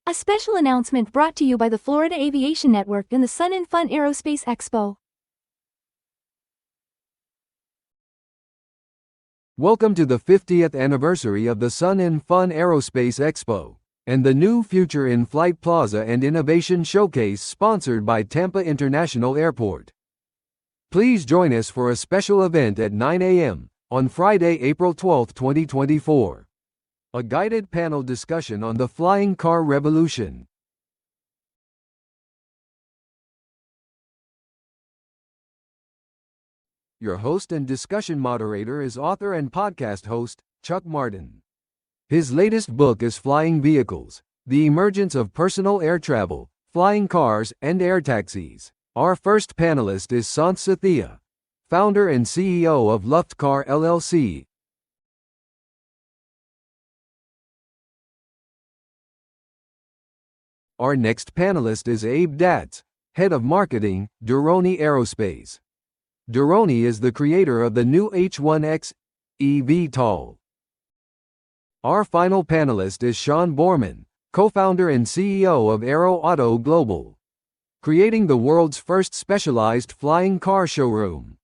A special announcement brought to you by the Florida Aviation Network and the Sun and Fun Aerospace Expo. Welcome to the 50th anniversary of the Sun and Fun Aerospace Expo and the new Future in Flight Plaza and Innovation Showcase sponsored by Tampa International Airport. Please join us for a special event at 9 a.m. on Friday, April 12, 2024. A guided panel discussion on the flying car revolution. Your host and discussion moderator is author and podcast host, Chuck Martin. His latest book is Flying Vehicles: The Emergence of Personal Air Travel, Flying Cars, and Air Taxis. Our first panelist is Santh, Sathys, founder and CEO of Luftcar LLC. Our next panelist is Abe Datz, head of marketing, Duroni Aerospace. Duroni is the creator of the new H1X eVTOL. Our final panelist is Sean Borman, co-founder and CEO of Aero Auto Global, creating the world's first specialized flying car showroom.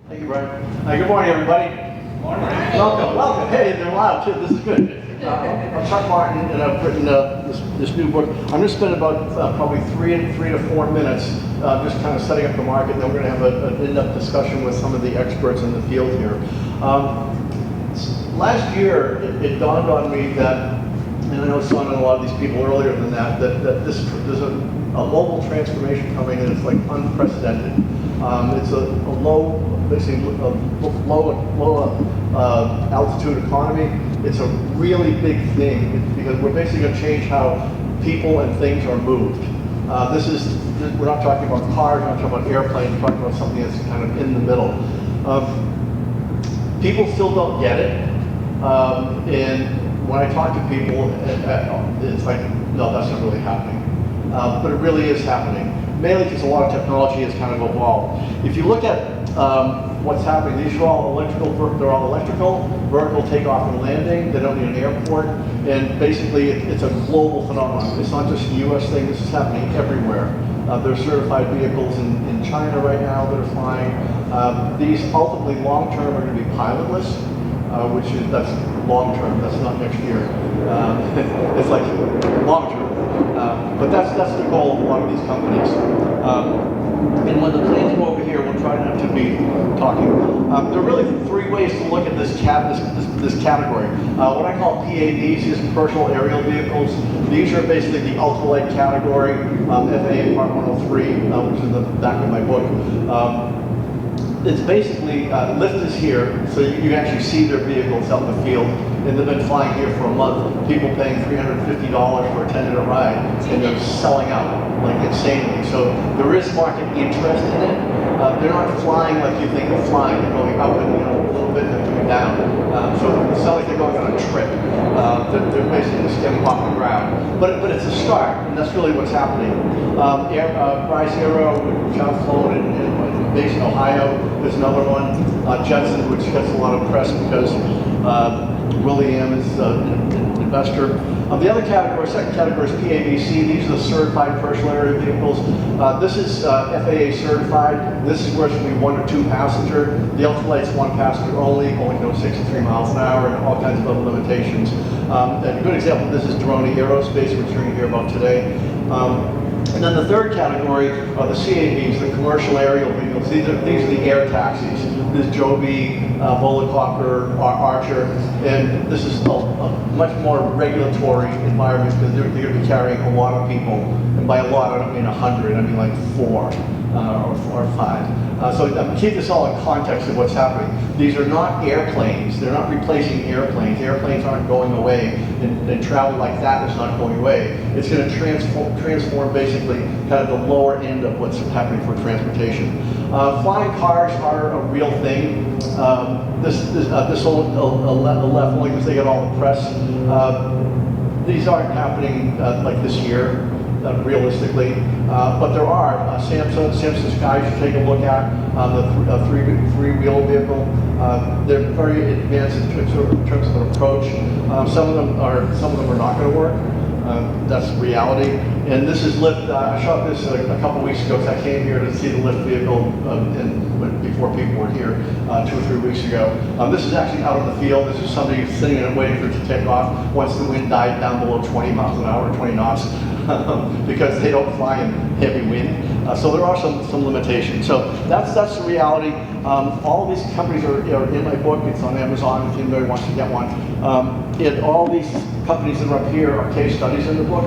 Thank you, Brian. Good morning, everybody. Morning. Welcome. Hey, they're loud too. This is good. I'm Chuck Martin, and I've written this new book. I'm going to spend about probably three to 4 minutes just kind of setting up the market, and then we're going to have an in-depth discussion with some of the experts in the field here. Last year, it dawned on me that, and I know it's dawned on a lot of these people earlier than that there's a mobile transformation coming, and it's like unprecedented. It's a low altitude economy. It's a really big thing because we're basically going to change how people and things are moved. We're not talking about cars, we're not talking about airplanes, we're talking about something that's kind of in the middle. People still don't get it, and when I talk to people, it's like, no, that's not really happening. But it really is happening, mainly because a lot of technology has kind of evolved. If you look at what's happening, these are all electrical, vertical takeoff and landing. They don't need an airport, and basically it's a global phenomenon. It's not just a US thing, this is happening everywhere. There's certified vehicles in China right now that are flying. These ultimately long-term are going to be pilotless, that's long-term, that's not next year. It's like long-term. But that's the goal of a lot of these companies. And when the planes go over here, we'll try not to be talking. There are really three ways to look at this category. What I call PAVs, these are personal aerial vehicles. These are basically the ultralight category, FAA Part 103, which is in the back of my book. It's basically, lift is here, so you can actually see their vehicles out in the field, and they've been flying here for a month. People paying $350 for a 10-minute ride, and they're selling out like insanely. So there is market interest in it. They're not flying like you think of flying. They're going up and a little bit, and they're coming down. So it's not like they're going on a trip. They're basically just getting off the ground. But it's a start, and that's really what's happening. Bryce Aero, which I've flown in based in Ohio. There's another one, Jetson, which gets a lot of press because William is an investor. The other category, second category, is PAVC. These are the certified personal area vehicles. This is FAA certified. This is where it's going to be 1 or 2 passenger. The ultralight's 1 passenger only going 63 miles an hour, and all kinds of other limitations. And a good example of this is Duroni Aerospace, which you're going to hear about today. And then the third category are the CAVs, the commercial aerial vehicles. These are the air taxis. This is Joby, Volocopter, Archer, and this is a much more regulatory environment because they're going to be carrying a lot of people. And by a lot, I don't mean 100, I mean like 4 or 5. So keep this all in context of what's happening. These are not airplanes. They're not replacing airplanes. Airplanes aren't going away, and travel like that is not going away. It's going to transform basically kind of the lower end of what's happening for transportation. Flying cars are a real thing. This will left only because they get all the press. These aren't happening like this year. realistically. But there are Samsung Skies you take a look at, the three-wheel vehicle. They're very advanced in terms of an approach. Some of them are not going to work. That's reality. And this is Lyft. I shot this a couple weeks ago because I came here to see the Lyft vehicle before people were here 2 or 3 weeks ago. This is actually out in the field. This is somebody sitting in it waiting for it to take off once the wind died down below 20 miles an hour, 20 knots, because they don't fly in heavy wind. So there are some limitations. So that's the reality. All of these companies are in my book. It's on Amazon if anybody wants to get one. All these companies that are up here are case studies in the book.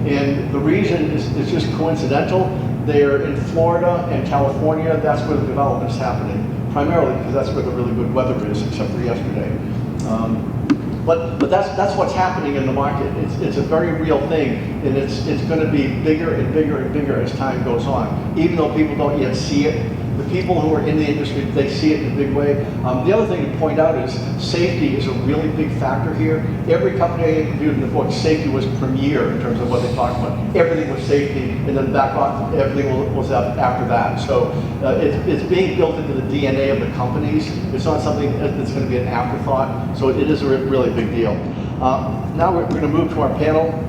And the reason is just coincidental. They're in Florida and California. That's where the development is happening, primarily because that's where the really good weather is, except for yesterday. But that's what's happening in the market. It's a very real thing, and it's going to be bigger and bigger and bigger as time goes on. Even though people don't yet see it, the people who are in the industry, they see it in a big way. The other thing to point out is safety is a really big factor here. Every company I interviewed in the book, safety was premier in terms of what they talked about. Everything was safety, and then back on, everything was up after that. So it's being built into the DNA of the companies. It's not something that's going to be an afterthought. So it is a really big deal. Now we're going to move to our panel.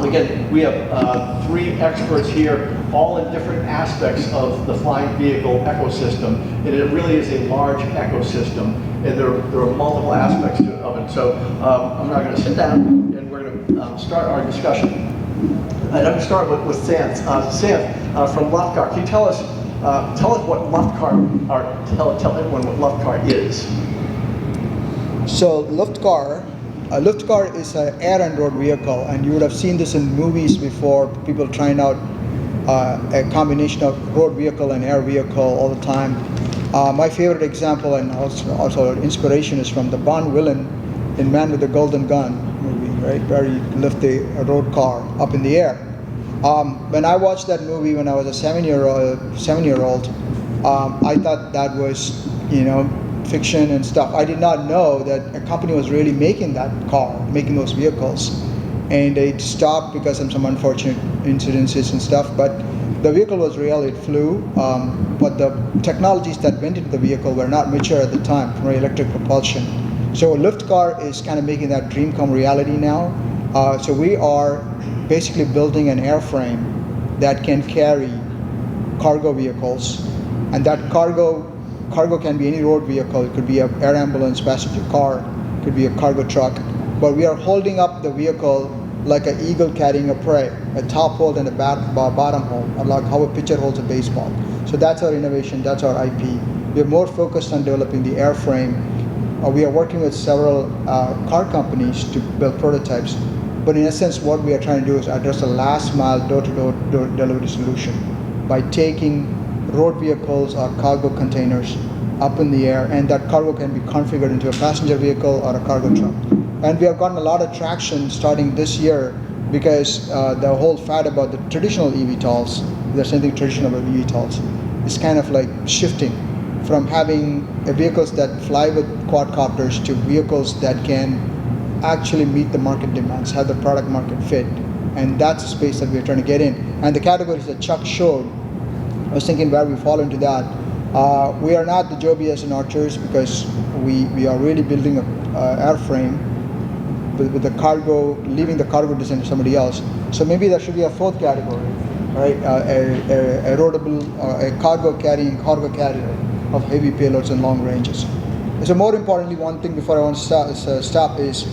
Again, we have 3 experts here, all in different aspects of the flying vehicle ecosystem, and it really is a large ecosystem, and there are multiple aspects of it. So I'm now going to sit down, and we're going to start our discussion. And I'm going to start with Santh. Santh from Luftcar, can you tell us what Luftcar, or tell everyone what Luftcar is? So Luftcar is an air and road vehicle, and you would have seen this in movies before, people trying out a combination of road vehicle and air vehicle all the time. My favorite example and also inspiration is from the Bond villain in Man with the Golden Gun movie, right, where he lift a road car up in the air. When I watched that movie when I was a 7-year-old, I thought that was, fiction and stuff. I did not know that a company was really making that car, making those vehicles, and it stopped because of some unfortunate incidences and stuff. But the vehicle was real; it flew. But the technologies that went into the vehicle were not mature at the time for electric propulsion. So Luftcar is kind of making that dream come reality now. So we are basically building an airframe that can carry cargo vehicles, and that cargo can be any road vehicle. It could be an air ambulance, passenger car, it could be a cargo truck. But we are holding up the vehicle like an eagle carrying a prey, a top hold and a bottom hold, like how a pitcher holds a baseball. So that's our innovation, that's our IP. We are more focused on developing the airframe. We are working with several car companies to build prototypes. But in essence, what we are trying to do is address a last mile door-to-door delivery solution by taking road vehicles or cargo containers up in the air, and that cargo can be configured into a passenger vehicle or a cargo truck. And we have gotten a lot of traction starting this year because the whole fad about the traditional eVTOLs, if there's anything traditional about eVTOLs, is kind of like shifting from having vehicles that fly with quadcopters to vehicles that can actually meet the market demands, have the product market fit. And that's the space that we're trying to get in. And the categories that Chuck showed, I was thinking where we fall into that. We are not the Jobias and Archers because we are really building an airframe with the cargo, leaving the cargo design to somebody else. So maybe there should be a 4th category, right? A roadable, a cargo carrying cargo carrier of heavy payloads and long ranges. So more importantly, one thing before I want to stop is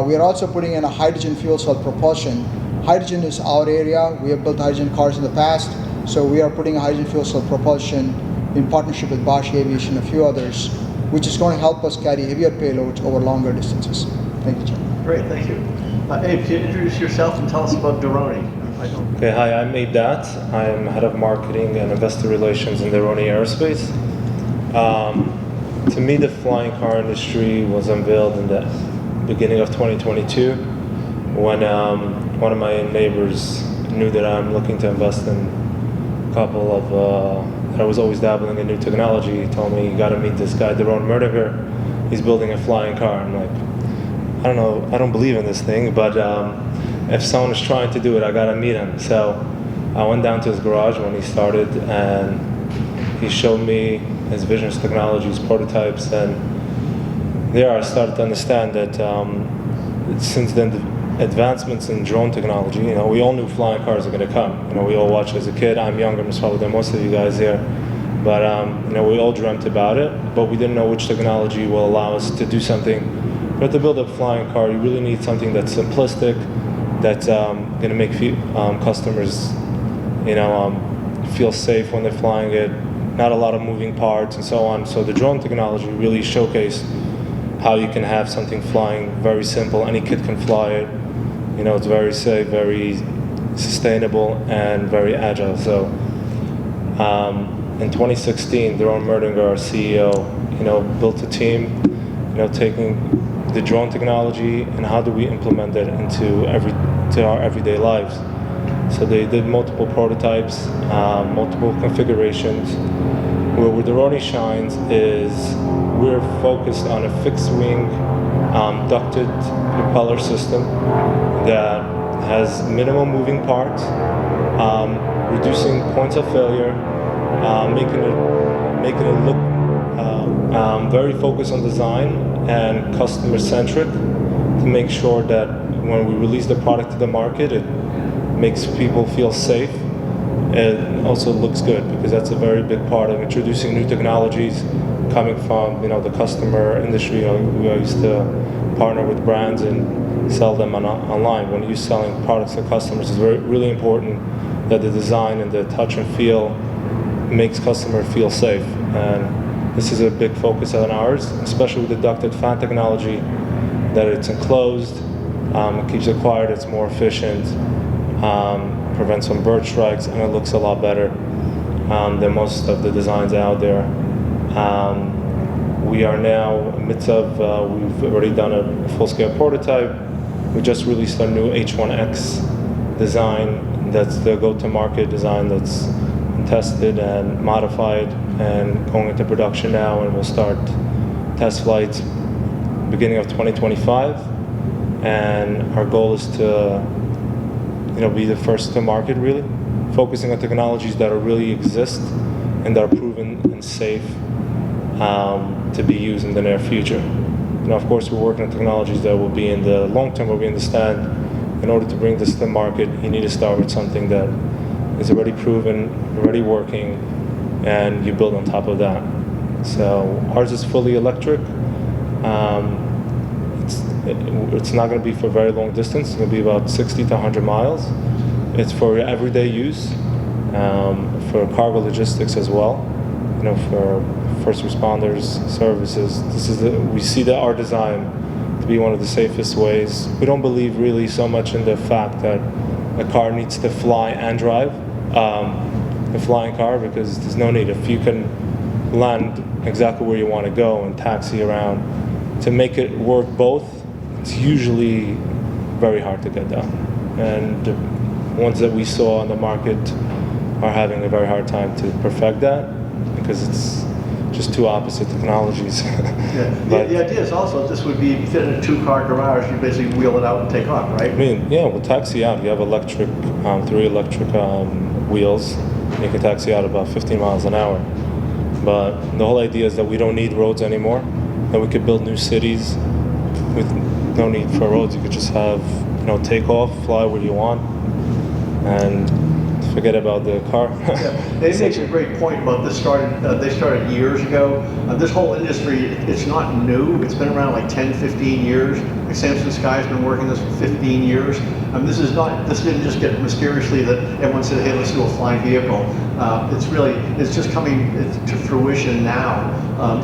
we are also putting in a hydrogen fuel cell propulsion. Hydrogen is our area. We have built hydrogen cars in the past. So we are putting a hydrogen fuel cell propulsion in partnership with Bosch Aviation and a few others, which is going to help us carry heavier payloads over longer distances. Thank you, John. Great, thank you. Abe, can you introduce yourself and tell us about Doroni? Okay, hi, I'm Abe Dat. I'm head of marketing and investor relations in Doroni Aerospace. To me, the flying car industry was unveiled in the beginning of 2022 when one of my neighbors knew that I'm looking to invest in couple of, I was always dabbling in new technology. He told me, you gotta meet this guy, Daron Murdeger. He's building a flying car. I'm like, I don't know, I don't believe in this thing, but if someone is trying to do it, I gotta meet him. So I went down to his garage when he started, and he showed me his vision, his technologies, prototypes, and there I started to understand that since then the advancements in drone technology, you know, we all knew flying cars are going to come. You know, we all watched as a kid. I'm younger probably than most of you guys here, but you know, we all dreamt about it, but we didn't know which technology will allow us to do something. But to build a flying car, you really need something that's simplistic, that's going to make customers, you know, feel safe when they're flying it. Not a lot of moving parts and so on. So the drone technology really showcased how you can have something flying very simple. Any kid can fly it. You know, it's very safe, very sustainable, and very agile. So in 2016, Doron Merdinger, our CEO, you know, built a team, you know, taking the drone technology and how do we implement it into our everyday lives. So they did multiple prototypes, multiple configurations. Where Doroni shines is we're focused on a fixed wing ducted propeller system that has minimal moving parts, reducing points of failure, making it look very focused on design and customer centric to make sure that when we release the product to the market, it makes people feel safe. It also looks good because that's a very big part of introducing new technologies coming from, you know, the customer industry. You know, we used to partner with brands and sell them online. When you're selling products to customers, it's really important that the design and the touch and feel makes customer feel safe. And this is a big focus on ours, especially with the ducted fan technology, that it's enclosed, it keeps it quiet, it's more efficient. Prevents some bird strikes, and it looks a lot better than most of the designs out there. We are now in the midst of, we've already done a full-scale prototype. We just released our new H1X design. That's the go-to-market design that's tested and modified and going into production now, and we'll start test flights beginning of 2025. And our goal is to, you know, be the first to market, really, focusing on technologies that really exist and that are proven and safe to be used in the near future. You know, of course, we're working on technologies that will be in the long term, will be in the stand. In order to bring this to market, you need to start with something that is already proven, already working, and you build on top of that. So ours is fully electric. It's not going to be for very long distance. It's going to be about 60 to 100 miles. It's for everyday use, for cargo logistics as well. You know, for first responders, services. We see that our design to be one of the safest ways. We don't believe really so much in the fact that a car needs to fly and drive, a flying car, because there's no need. If you can land exactly where you want to go and taxi around, to make it work both, it's usually very hard to get done. And the ones that we saw on the market are having a very hard time to perfect that because it's just two opposite technologies. Yeah. The idea is also this would be fit in a two-car garage. You basically wheel it out and take off, right? I mean, yeah, we'll taxi out. You have electric, 3 electric wheels. You can taxi out about 15 miles an hour. But the whole idea is that we don't need roads anymore, that we could build new cities with no need for roads. You could just have, you know, take off, fly where you want, and forget about the car. Yeah. It makes a great point about this. They started years ago. This whole industry, it's not new. It's been around like 10, 15 years. Like Samson Sky's been working this for 15 years. This didn't just get mysteriously that everyone said, hey, let's do a flying vehicle. It's just coming to fruition now.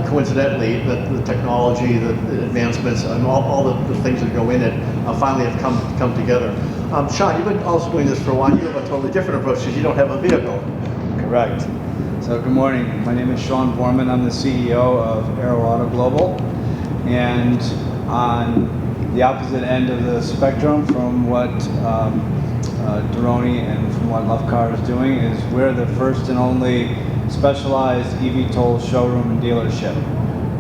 Coincidentally, the technology, the advancements, and all the things that go in it finally have come together. Sean, you've been also doing this for a while. You have a totally different approach because you don't have a vehicle. Correct. So good morning. My name is Sean Borman. I'm the CEO of Aero Auto Global. And on the opposite end of the spectrum from what Doroni and from what Lovcar is doing is we're the first and only specialized eVTOL showroom and dealership.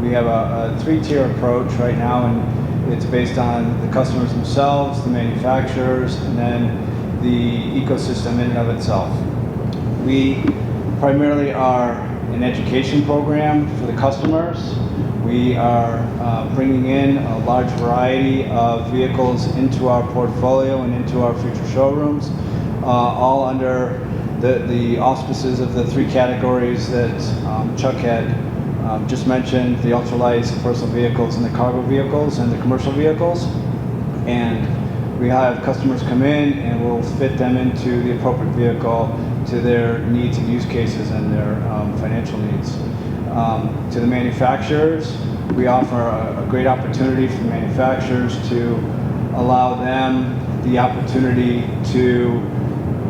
We have a 3-tier approach right now, and It's based on the customers themselves, the manufacturers, and then the ecosystem in and of itself. We primarily are an education program for the customers. We are bringing in a large variety of vehicles into our portfolio and into our future showrooms, all under the auspices of the three categories that Chuck had just mentioned: the ultralights, the personal vehicles, and the cargo vehicles, and the commercial vehicles. And we have customers come in and we'll fit them into the appropriate vehicle to their needs and use cases and their financial needs. To the manufacturers, we offer a great opportunity for manufacturers to allow them the opportunity to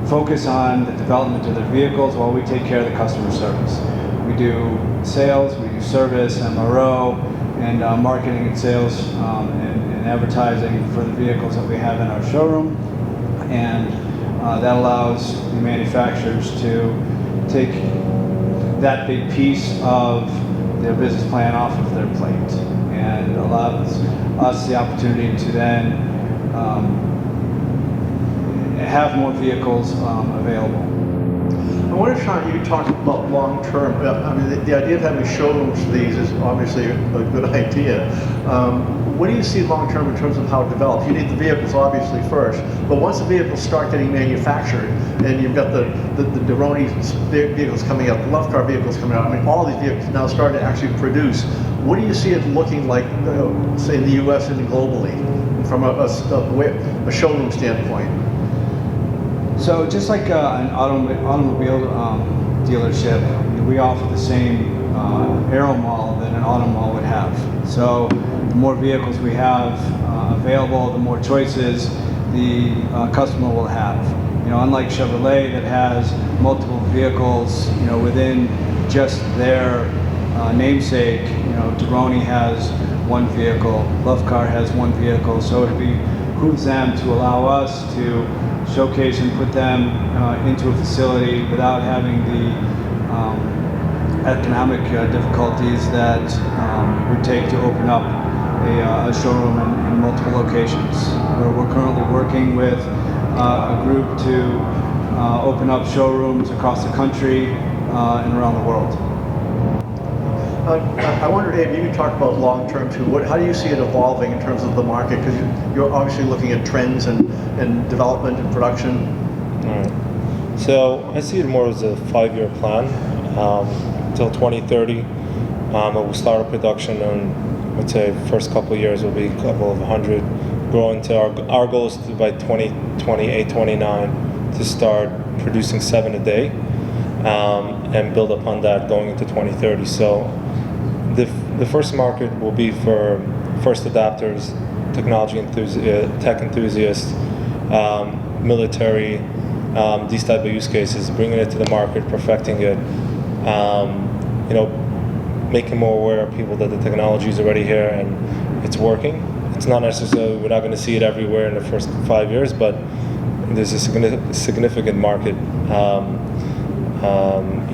focus on the development of their vehicles while we take care of the customer service. We do sales, we do service, MRO, and marketing and sales and advertising for the vehicles that we have in our showroom. And that allows the manufacturers to take that big piece of their business plan off of their plate, and allows us the opportunity to then have more vehicles available. I wonder, Sean, you talked about long term. I mean, the idea of having showrooms for these is obviously a good idea. What do you see long term in terms of how it develops? You need the vehicles obviously first, but once the vehicles start getting manufactured, and you've got the Deroni vehicles coming out, the Love Car vehicles coming out, I mean, all these vehicles now starting to actually produce. What do you see it looking like, say, in the U.S. and globally, from a showroom standpoint? So just like an automobile dealership, we offer the same aero mall that an auto mall would have. So the more vehicles we have available, the more choices the customer will have. You know, unlike Chevrolet that has multiple vehicles, you know, within just their namesake, you know, Deroni has one vehicle, Love Car has one vehicle, so it behooves them to allow us to showcase and put them into a facility without having the economic difficulties that would take to open up a showroom in multiple locations. We're currently working with a group to open up showrooms across the country and around the world. I wonder, Abe, you can talk about long term too. How do you see it evolving in terms of the market? Because you're obviously looking at trends and development and production. All right. So I see it more as a 5-year plan until 2030. We'll start a production on, let's say, first couple of years will be a couple of 100, growing to our goal is to by 2028, 29 to start producing 7 a day, and build upon that going into 2030. So the first market will be for first adapters, technology enthusiasts, tech enthusiasts, military, these type of use cases, bringing it to the market, perfecting it, you know, making more aware of people that the technology is already here and it's working. It's not necessarily, we're not going to see it everywhere in the first 5 years, but there's a significant market,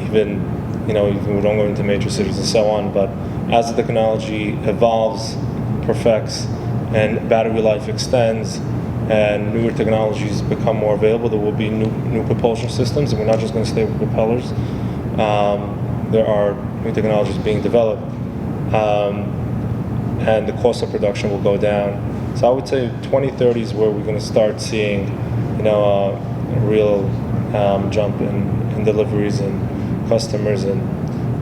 even we don't go into major cities and so on, but as the technology evolves, perfects, and battery life extends, and newer technologies become more available, there will be new propulsion systems, and we're not just going to stay with propellers. There are new technologies being developed, and the cost of production will go down. So I would say 2030 is where we're going to start seeing, a real jump in deliveries and customers, and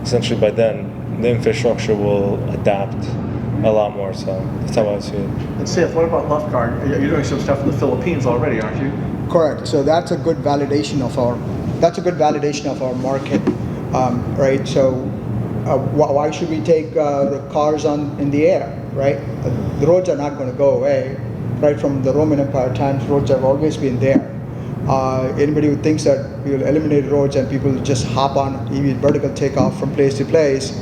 essentially by then the infrastructure will adapt a lot more. So that's how I see it. And Santh, what about Love Car? You're doing some stuff in the Philippines already, aren't you? Correct. So that's a good validation of our market, right? So why should we take the cars in the air, right? The roads are not going to go away, right? From the Roman Empire times, roads have always been there. Anybody who thinks that we will eliminate roads and people will just hop on EV vertical takeoff from place to place,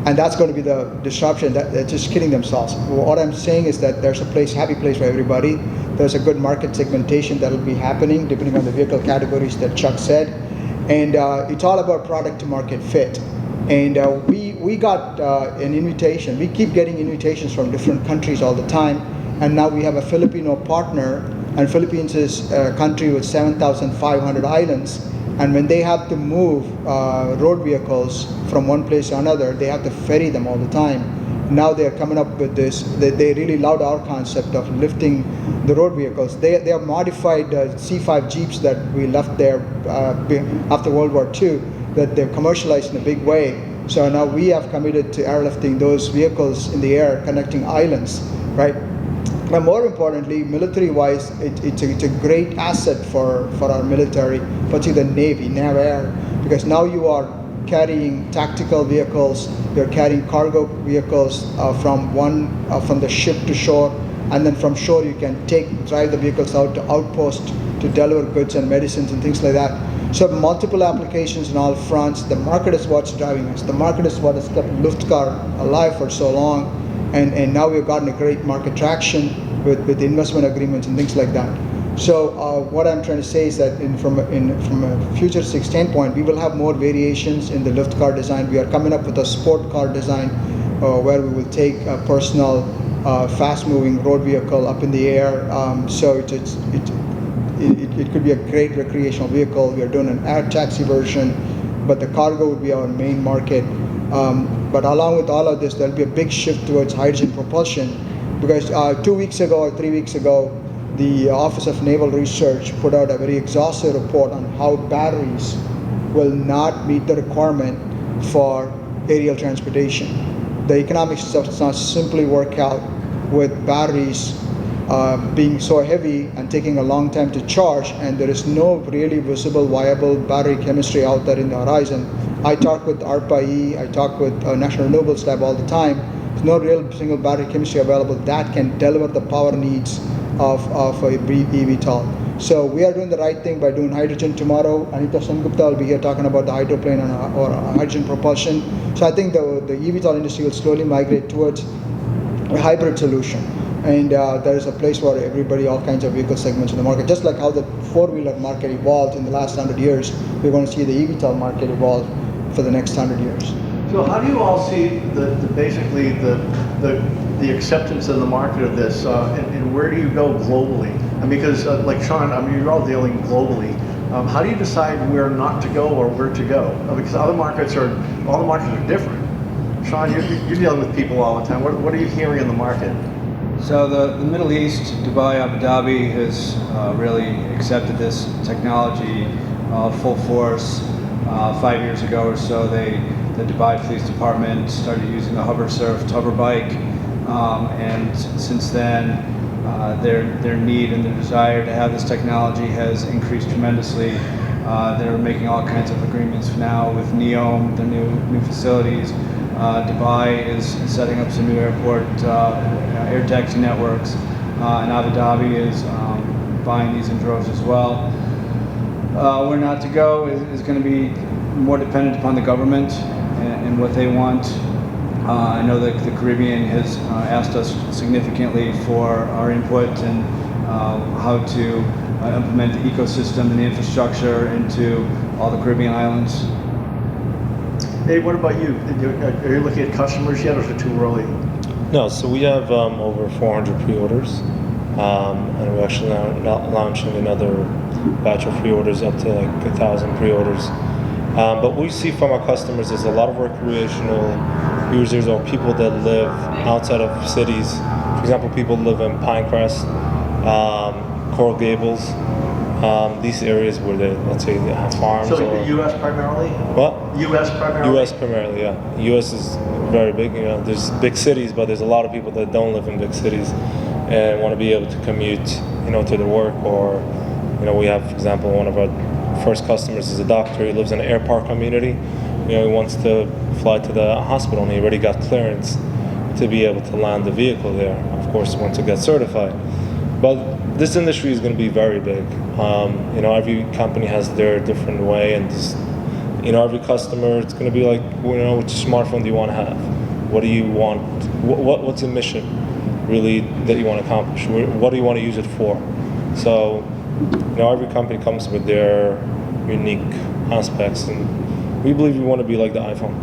and that's going to be the disruption, they're just kidding themselves. What I'm saying is that there's a happy place for everybody. There's a good market segmentation that will be happening depending on the vehicle categories that Chuck said, and it's all about product to market fit. And we got an invitation. We keep getting invitations from different countries all the time, and now we have a Filipino partner, and Philippines is a country with 7,500 islands, and when they have to move road vehicles from one place to another, they have to ferry them all the time. Now they're coming up with this. They really loved our concept of lifting the road vehicles. They have modified C5 Jeeps that we left there after World War II, that they've commercialized in a big way. So now we have committed to airlifting those vehicles in the air, connecting islands, right? But more importantly, military-wise, it's a great asset for our military, particularly the Navy, NavAir, because now you are carrying tactical vehicles, you're carrying cargo vehicles from the ship to shore, and then from shore you can drive the vehicles out to outpost to deliver goods and medicines and things like that. So multiple applications on all fronts. The market is what's driving us. The market is what has kept Luftcar alive for so long, and now we've gotten a great market traction with investment agreements and things like that. So what I'm trying to say is that from a futuristic standpoint, we will have more variations in the Luftcar design. We are coming up with a sport car design where we will take a personal, fast-moving road vehicle up in the air. So it could be a great recreational vehicle. We are doing an air taxi version, but the cargo would be our main market. But along with all of this, there'll be a big shift towards hydrogen propulsion, because 2 weeks ago or 3 weeks ago, the Office of Naval Research put out a very exhaustive report on how batteries will not meet the requirement for aerial transportation. The economics does not simply work out with batteries being so heavy and taking a long time to charge, and there is no really visible, viable battery chemistry out there in the horizon. I talk with ARPA-E, I talk with National Renewables Lab all the time. There's no real single battery chemistry available that can deliver the power needs of a eVTOL. So we are doing the right thing by doing hydrogen tomorrow. Anita Sengupta will be here talking about the hydroplane or hydrogen propulsion. So I think the eVTOL industry will slowly migrate towards a hybrid solution. And there is a place for everybody, all kinds of vehicle segments in the market. Just like how the four-wheeler market evolved in the last 100 years, we're going to see the eVTOL market evolve for the next 100 years. So how do you all see basically the acceptance in the market of this, and where do you go globally? And because like Sean, I mean, you're all dealing globally. How do you decide where not to go or where to go? Because all the markets are different. Sean, you're dealing with people all the time. What are you hearing in the market? So the Middle East, Dubai, Abu Dhabi has really accepted this technology full force. 5 years ago or so, the Dubai Police Department started using the HoverSurf hover bike, and since then their need and their desire to have this technology has increased tremendously. They're making all kinds of agreements now with NEOM, their new facilities. Dubai is setting up some new air taxi networks, and Abu Dhabi is buying these in droves as well. Where not to go is going to be more dependent upon the government and what they want. I know that the Caribbean has asked us significantly for our input and how to implement the ecosystem and the infrastructure into all the Caribbean islands. Hey, what about you? Are you looking at customers yet, or is it too early? No, so we have over 400 pre-orders, and we're actually now launching another batch of pre-orders up to like 1,000 pre-orders. But what we see from our customers is a lot of recreational users or people that live outside of cities. For example, people live in Pinecrest, Coral Gables, these areas where let's say they have farms. So the U.S. primarily? What? U.S. primarily? U.S. primarily, yeah. U.S. is very big. You know, there's big cities, but there's a lot of people that don't live in big cities and want to be able to commute, you know, to their work. Or, you know, we have, for example, one of our first customers is a doctor. He lives in an air park community. You know, he wants to fly to the hospital, and he already got clearance to be able to land the vehicle there. Of course, once it gets certified. But this industry is going to be very big. You know, every company has their different way, and just, you know, every customer, it's going to be like, you know, which smartphone do you want to have? What do you want? What's the mission really that you want to accomplish? What do you want to use it for? So, you know, every company comes with their unique aspects, and we believe we want to be like the iPhone.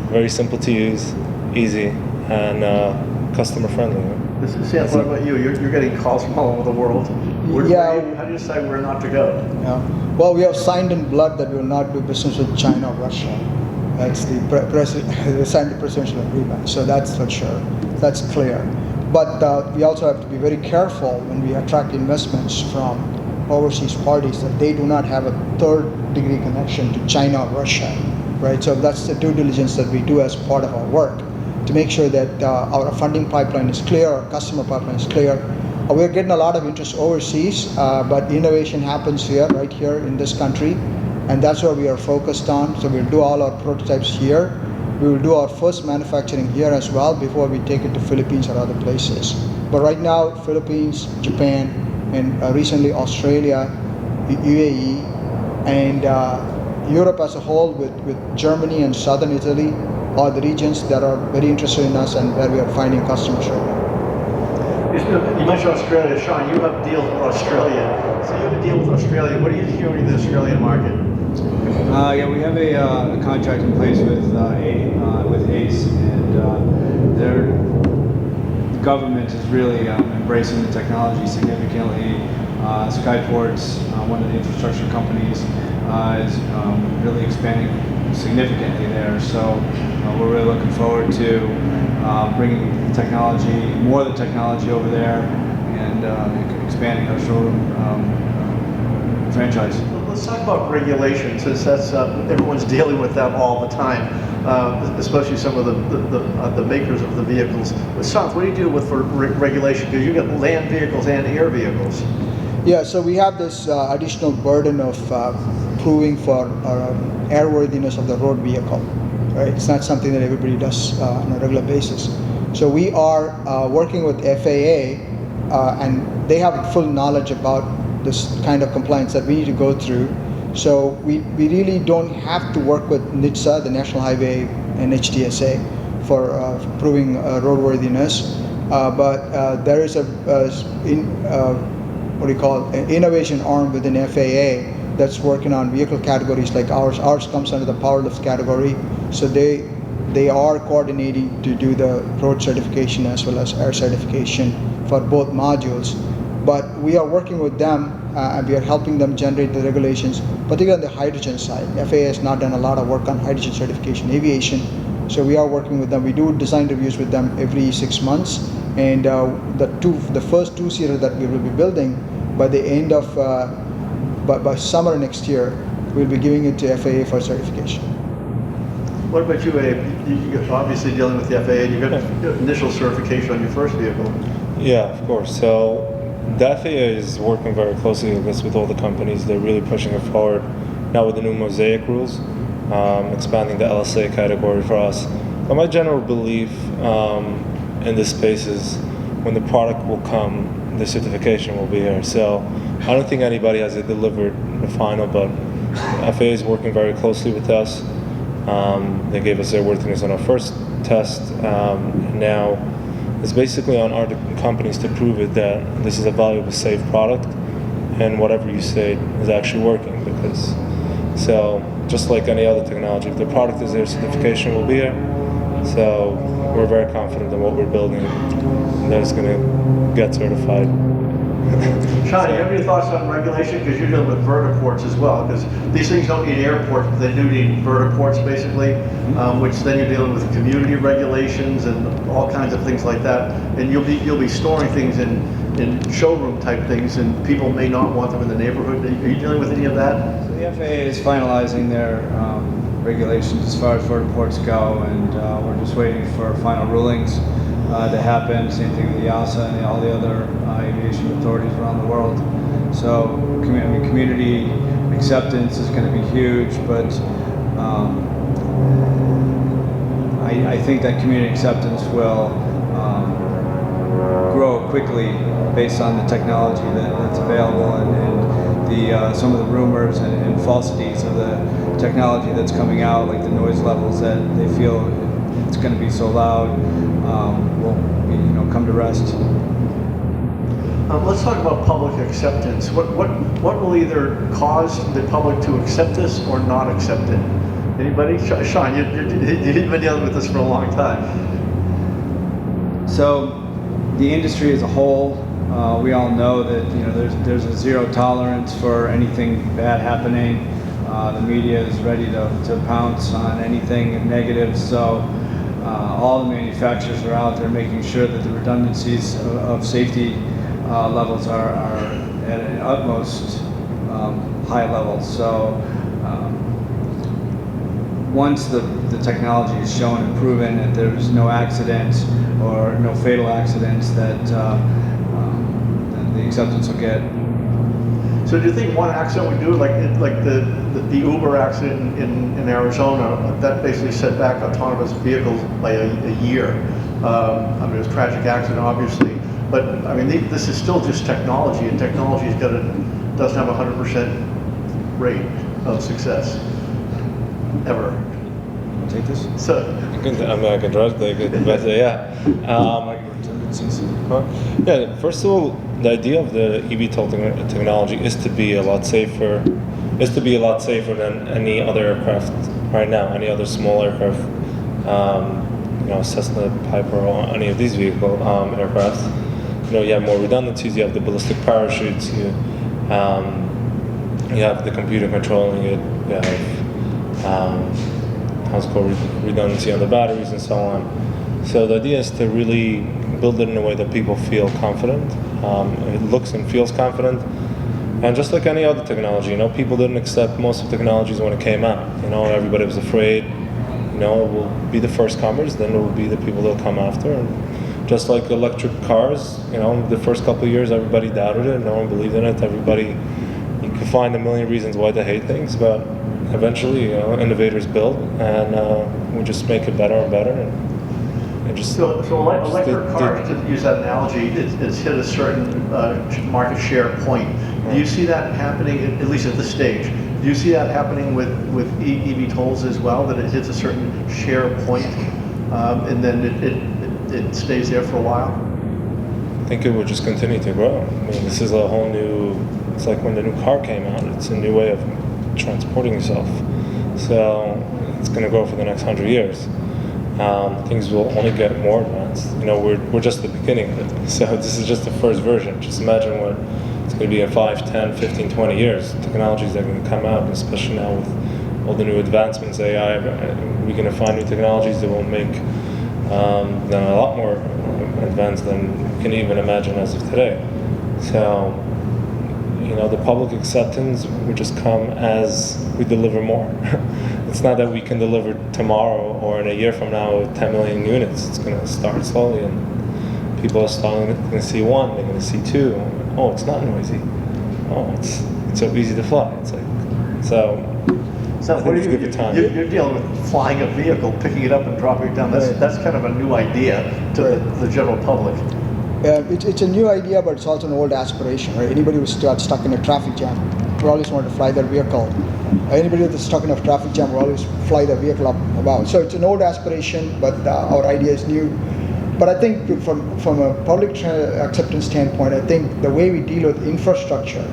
Very simple to use, easy, and customer friendly. Santh, what about you? You're getting calls from all over the world. How do you decide where not to go? Yeah. Well, we have signed in blood that we will not do business with China or Russia. That's the we signed the presidential agreement, so that's for sure. That's clear. But we also have to be very careful when we attract investments from overseas parties that they do not have a third-degree connection to China or Russia, right? So that's the due diligence that we do as part of our work to make sure that our funding pipeline is clear, our customer pipeline is clear. We're getting a lot of interest overseas, but innovation happens here, right here in this country, and that's where we are focused on. So we'll do all our prototypes here. We will do our first manufacturing here as well before we take it to Philippines or other places. But right now, Philippines, Japan, and recently Australia, UAE, and Europe as a whole with Germany and southern Italy are the regions that are very interested in us and where we are finding customers right now. You mentioned Australia. Sean, you have deals with Australia. So you have a deal with Australia. What are you hearing in the Australian market? Yeah, we have a contract in place with ACE, and their government is really embracing the technology significantly. Skyports, one of the infrastructure companies, is really expanding significantly there. So we're really looking forward to bringing more of the technology over there, and expanding our showroom franchise. Let's talk about regulation, since that's everyone's dealing with that all the time, especially some of the makers of the vehicles. Santh, what do you deal with for regulation? Because you get land vehicles and air vehicles. Yeah, so we have this additional burden of proving for airworthiness of the road vehicle. Right? It's not something that everybody does on a regular basis. So we are working with FAA, and they have full knowledge about this kind of compliance that we need to go through. So we really don't have to work with NHTSA, the National Highway, and HTSA for proving roadworthiness. But there is an innovation arm within FAA that's working on vehicle categories like ours. Ours comes under the power lift category, so they are coordinating to do the road certification as well as air certification for both modules. But we are working with them, and we are helping them generate the regulations, particularly on the hydrogen side. FAA has not done a lot of work on hydrogen certification aviation, so we are working with them. We do design reviews with them every 6 months, and the first two-seater that we will be building by the end of by summer next year, we'll be giving it to FAA for certification. What about you, Abe? You're obviously dealing with the FAA. You got initial certification on your first vehicle. Yeah, of course. So the FAA is working very closely with us, with all the companies. They're really pushing it forward now with the new Mosaic rules, expanding the LSA category for us. But my general belief in this space is when the product will come, the certification will be here. So I don't think anybody has it delivered the final, but FAA is working very closely with us. They gave us airworthiness on our first test. Now it's basically on our companies to prove it that this is a valuable, safe product, and whatever you say is actually working. Because so just like any other technology, if the product is there, certification will be here. So we're very confident in what we're building, that it's going to get certified. Sean, do you have any thoughts on regulation? Because you're dealing with vertiports as well, because these things don't need airports, but they do need vertiports basically, which then you're dealing with community regulations and all kinds of things like that. And you'll be storing things in showroom type things, and people may not want them in the neighborhood. Are you dealing with any of that? So the FAA is finalizing their regulations as far as vertiports go, and we're just waiting for final rulings to happen. Same thing with the EASA and all the other aviation authorities around the world. So community acceptance is going to be huge, but I think that community acceptance will grow quickly based on the technology that's available, and some of the rumors and falsities of the technology that's coming out, like the noise levels that they feel it's going to be so loud, will come to rest. Let's talk about public acceptance. What will either cause the public to accept this or not accept it? Anybody? Sean, you've been dealing with this for a long time. So the industry as a whole, we all know that there's a zero tolerance for anything bad happening. The media is ready to pounce on anything negative, so all the manufacturers are out there making sure that the redundancies of safety levels are at an utmost high level. So once the technology is shown and proven that there's no accidents or no fatal accidents, that the acceptance will get. So do you think one accident would do it, like the Uber accident in Arizona, that basically set back autonomous vehicles by a year? I mean, it was a tragic accident, obviously, but I mean, this is still just technology, and technology doesn't have a 100% rate of success, ever. Take this? So, I can try to take it, but yeah. Yeah, first of all, the idea of the eVTOL technology is to be a lot safer. Than any other aircraft right now, any other small aircraft, Cessna, Piper, or any of these vehicle aircrafts. You have more redundancies. You have the ballistic parachutes. You have the computer controlling it. You have how's it called, redundancy on the batteries and so on. So the idea is to really build it in a way that people feel confident. It looks and feels confident. And just like any other technology, people didn't accept most of the technologies when it came out. Everybody was afraid. We'll be the first comers, then it will be the people that'll come after. And just like electric cars, the first couple of years, everybody doubted it. No one believed in it. You could find a million reasons why they hate things, but eventually, innovators build, and we just make it better and better. Electric cars, to use that analogy, it's hit a certain market share point. Do you see that happening, at least at this stage? Do you see that happening with eVTOLs as well, that it hits a certain share point, and then it stays there for a while? I think it will just continue to grow. I mean, this is a whole new, it's like when the new car came out, it's a new way of transporting yourself. So it's going to grow for the next 100 years. Things will only get more advanced. We're just at the beginning of it. So this is just the first version. Just imagine what it's going to be in 5, 10, 15, 20 years. Technologies that are going to come out, especially now with all the new advancements, AI, we're going to find new technologies that will make them a lot more advanced than we can even imagine as of today. So, the public acceptance will just come as we deliver more. It's not that we can deliver tomorrow or in a year from now with 10 million units. It's going to start slowly, and people are starting to see one, they're going to see two. Oh, it's not noisy. Oh, it's so easy to fly. It's like, so what are you're dealing with flying a vehicle, picking it up and dropping it down. That's kind of a new idea to the general public. It's a new idea, but it's also an old aspiration, right? Anybody who's stuck in a traffic jam will always want to fly their vehicle. Anybody that's stuck in a traffic jam will always fly their vehicle up above. So it's an old aspiration, but our idea is new. But I think from a public acceptance standpoint, I think the way we deal with infrastructure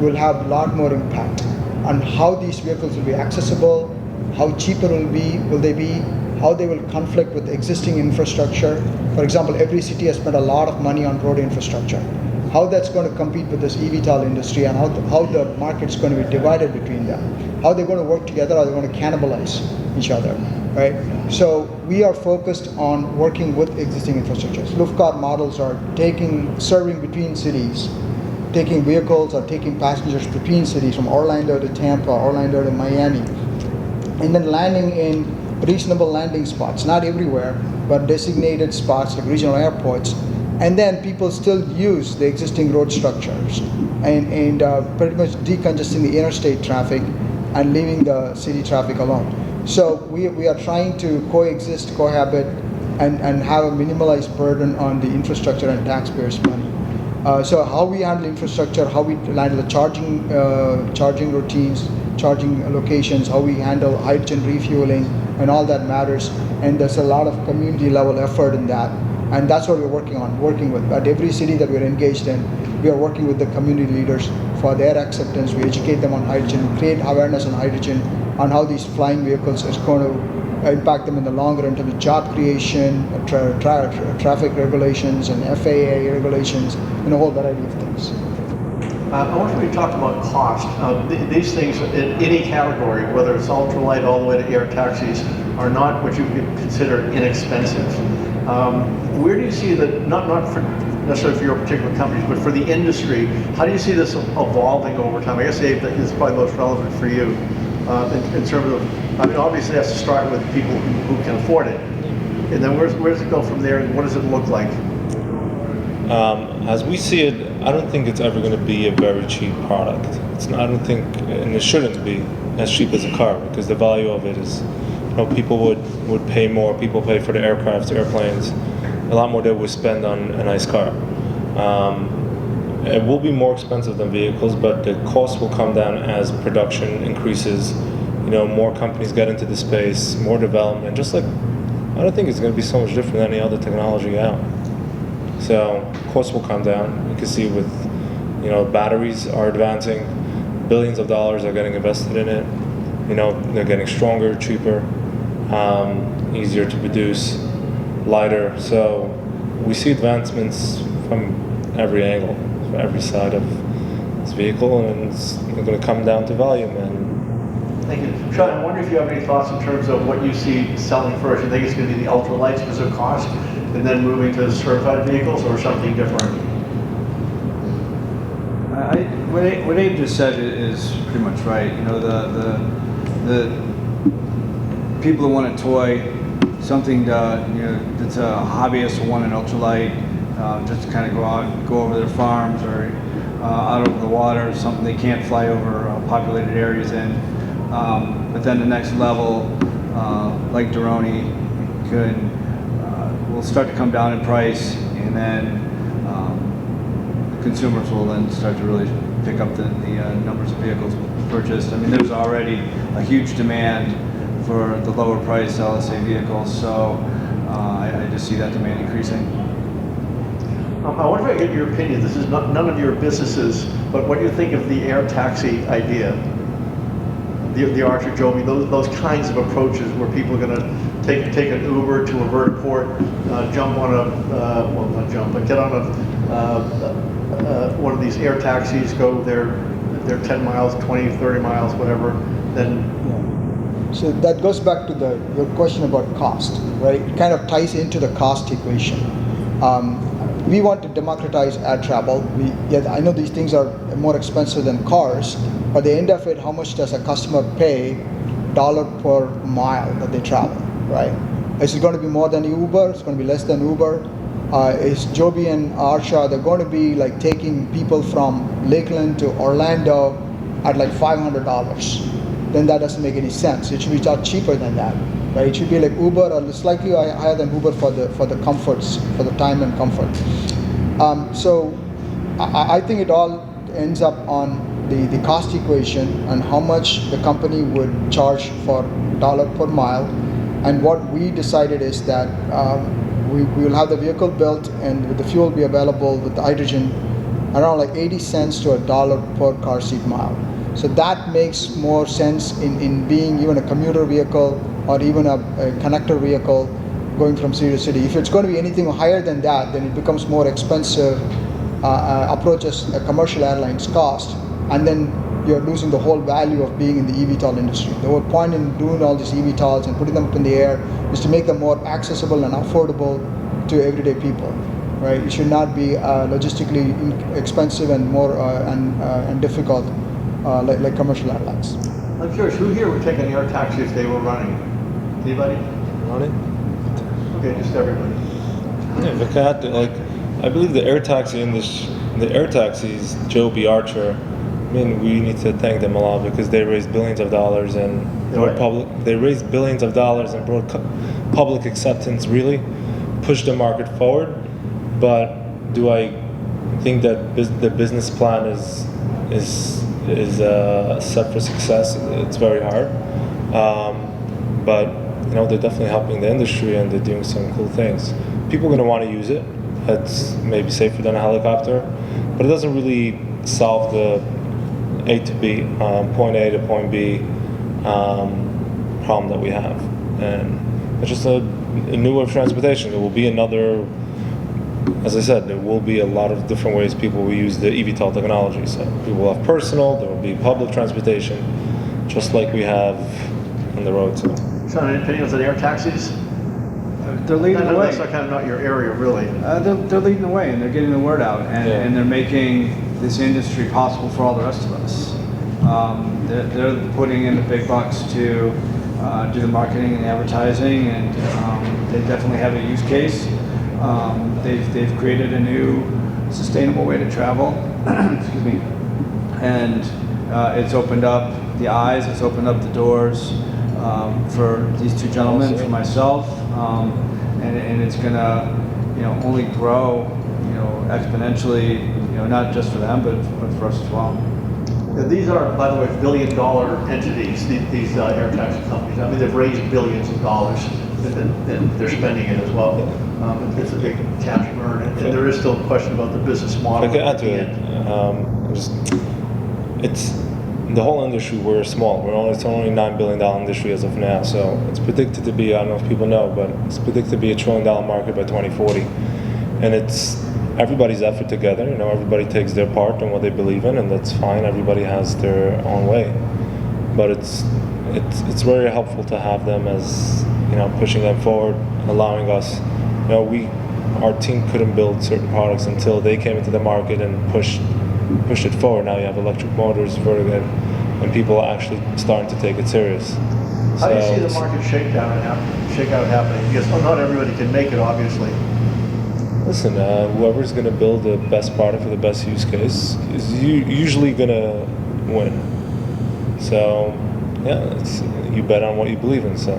will have a lot more impact on how these vehicles will be accessible, how cheaper will they be, how they will conflict with existing infrastructure. For example, every city has spent a lot of money on road infrastructure. How that's going to compete with this eVTOL industry, and how the market's going to be divided between them. How they're going to work together, are they going to cannibalize each other, right? So we are focused on working with existing infrastructures. Luftcar models are serving between cities, taking vehicles or taking passengers between cities from Orlando to Tampa, Orlando to Miami, and then landing in reasonable landing spots, not everywhere, but designated spots like regional airports. And then people still use the existing road structures and pretty much decongesting the interstate traffic and leaving the city traffic alone. So we are trying to cohabit, and have a minimalized burden on the infrastructure and taxpayers' money. So how we handle infrastructure, how we handle the charging routines, charging locations, how we handle hydrogen refueling, and all that matters. And there's a lot of community level effort in that. And that's what we're working with. At every city that we're engaged in, we are working with the community leaders for their acceptance. We educate them on hydrogen, create awareness on hydrogen, on how these flying vehicles is going to impact them in the long run in terms of job creation, traffic regulations, and FAA regulations, and a whole variety of things. I want you to talk about cost. These things in any category, whether it's ultralight all the way to air taxis, are not what you could consider inexpensive. Where do you see that, not for necessarily for your particular companies, but for the industry, how do you see this evolving over time? I guess, Abe, that is probably most relevant for you in terms of, I mean, obviously it has to start with people who can afford it. And then where does it go from there, and what does it look like? As we see it, I don't think it's ever going to be a very cheap product. It's not, I don't think, and it shouldn't be as cheap as a car, because the value of it is, you know, people would pay more. People pay for the aircraft, airplanes, a lot more than we spend on a nice car. It will be more expensive than vehicles, but the cost will come down as production increases. You know, more companies get into the space, more development. Just like, I don't think it's going to be so much different than any other technology out. So costs will come down. You can see with, you know, batteries are advancing, billions of dollars are getting invested in it. You know, they're getting stronger, cheaper, easier to produce, lighter. So we see advancements from every angle, from every side of this vehicle, and it's going to come down to volume. And thank you. Sean, I wonder if you have any thoughts in terms of what you see selling first. You think it's going to be the ultralights because of cost, and then moving to certified vehicles, or something different? What Abe just said is pretty much right. You know, the people who want a toy, something that, you know, that's a hobbyist who want an ultralight, just to kind of go out and go over their farms or out over the water, something they can't fly over populated areas in. But then the next level, like Doroni, will start to come down in price, and then consumers will then start to really pick up the numbers of vehicles purchased. I mean, there's already a huge demand for the lower price LSA vehicles, so I just see that demand increasing. I wonder if I get your opinion. This is none of your businesses, but what do you think of the air taxi idea? The Archer Joby, those kinds of approaches where people are going to take an Uber to a vertiport, jump on a, well, not jump, but get on one of these air taxis, go their 10 miles, 20, 30 miles, whatever, then... Yeah. So that goes back to your question about cost, right? It kind of ties into the cost equation. We want to democratize air travel. I know these things are more expensive than cars, but at the end of it, how much does a customer pay dollar per mile that they travel, right? Is it going to be more than Uber? It's going to be less than Uber. Is Joby and Archer, they're going to be like taking people from Lakeland to Orlando at like $500. Then that doesn't make any sense. It should be charged cheaper than that, right? It should be like Uber or slightly higher than Uber for the comforts, for the time and comfort. So I think it all ends up on the cost equation and how much the company would charge for dollar per mile. And what we decided is that we will have the vehicle built, and with the fuel be available with the hydrogen around like 80 cents to $1 per car seat mile. So that makes more sense in being even a commuter vehicle or even a connector vehicle going from city to city. If it's going to be anything higher than that, then it becomes more expensive approaches a commercial airlines cost, and then you're losing the whole value of being in the eVTOL industry. The whole point in doing all these eVTOLs and putting them up in the air is to make them more accessible and affordable to everyday people, right? It should not be logistically expensive and more and difficult like commercial airlines. I'm curious, who here would take an air taxi if they were running? Anybody? running. Okay, just everybody. Yeah, look at like, I believe the air taxi the air taxis, Joby, Archer. I mean, we need to thank them a lot because they raised billions of dollars and They raised billions of dollars and brought public acceptance. Really pushed the market forward. But do I think that the business plan is set for success? It's very hard. But you know, they're definitely helping the industry and they're doing some cool things. People are going to want to use it. It's maybe safer than a helicopter, but it doesn't really solve the A to B, point A to point B problem that we have. and it's just a new way of transportation. There will be another, as I said, there will be a lot of different ways people will use the eVTOL technology. So people will have personal, there will be public transportation, just like we have on the road. So. Sean, any opinions on air taxis? They're leading the way. That's kind of not your area, really. They're leading the way, and they're getting the word out, and, Yeah. and they're making this industry possible for all the rest of us. They're putting in the big bucks to do the marketing and the advertising, and they definitely have a use case. They've created a new sustainable way to travel. Excuse me. And it's opened up the eyes. It's opened up the doors for these two gentlemen, for myself, and it's gonna, only grow, exponentially, not just for them, but for us as well. Yeah, these are, by the way, billion-dollar entities, these air taxi companies. I mean, they've raised billions of dollars, and they're spending it as well. It's a big cash burn, and there is still a question about the business model. If I could add to it, it's the whole industry. We're small. It's only $9 billion industry as of now. So it's predicted to be, I don't know if people know, but it's predicted to be $1 trillion market by 2040, and it's everybody's effort together. Everybody takes their part in what they believe in, and that's fine. Everybody has their own way, but it's very helpful to have them as pushing them forward, allowing us. Our team couldn't build certain products until they came into the market and pushed it forward. Now you have electric motors, vertigo, and people are actually starting to take it serious. How do you see the market shakeout happening? Because not everybody can make it, obviously. Listen, whoever's going to build the best product for the best use case is usually going to win. So, yeah, you bet on what you believe in. So.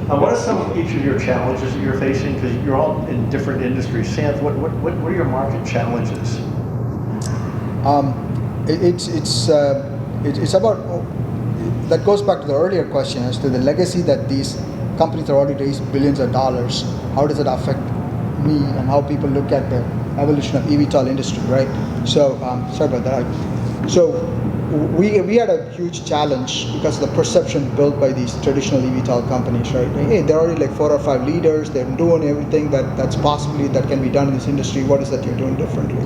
What are some of each of your challenges that you're facing? Because you're all in different industries. Santh, what are your market challenges? It's about, that goes back to the earlier question as to the legacy that these companies have already raised billions of dollars. How does it affect me and how people look at the evolution of eVTOL industry, right? So, sorry about that. So, we had a huge challenge because of the perception built by these traditional eVTOL companies, right? Hey, they're already like 4 or 5 leaders. They're doing everything that can be done in this industry. What is that you're doing differently?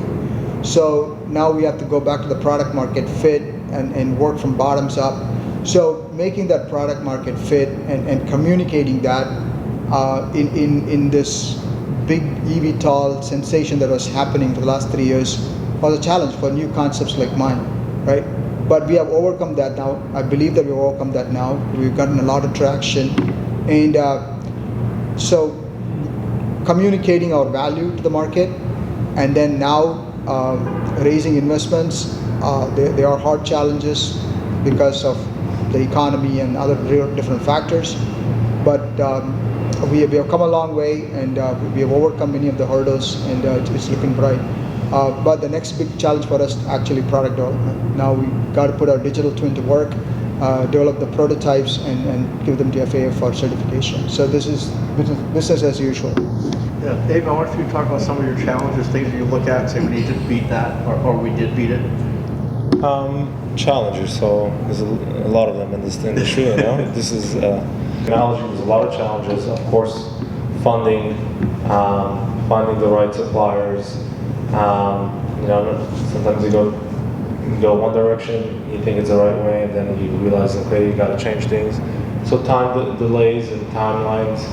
So now we have to go back to the product market fit and work from bottoms up. So making that product market fit and communicating that in this big eVTOL sensation that was happening for the last 3 years was a challenge for new concepts like mine, right? But we have overcome that now. I believe that we've overcome that now. We've gotten a lot of traction. And so communicating our value to the market, and then now raising investments, they are hard challenges because of the economy and other different factors. But we have come a long way, and we have overcome many of the hurdles, and it's looking bright. But the next big challenge for us is actually product development. Now we got to put our digital twin to work, develop the prototypes, and give them to FAA for certification. So this is business as usual. Yeah, Dave, I wonder if you talk about some of your challenges, things that you look at and say we need to beat that, or we did beat it. Challenges. So there's a lot of them in this industry. This is technology. There's a lot of challenges. Of course, funding, finding the right suppliers. Sometimes you go one direction, you think it's the right way, and then you realize, okay, you got to change things. So time delays and timelines.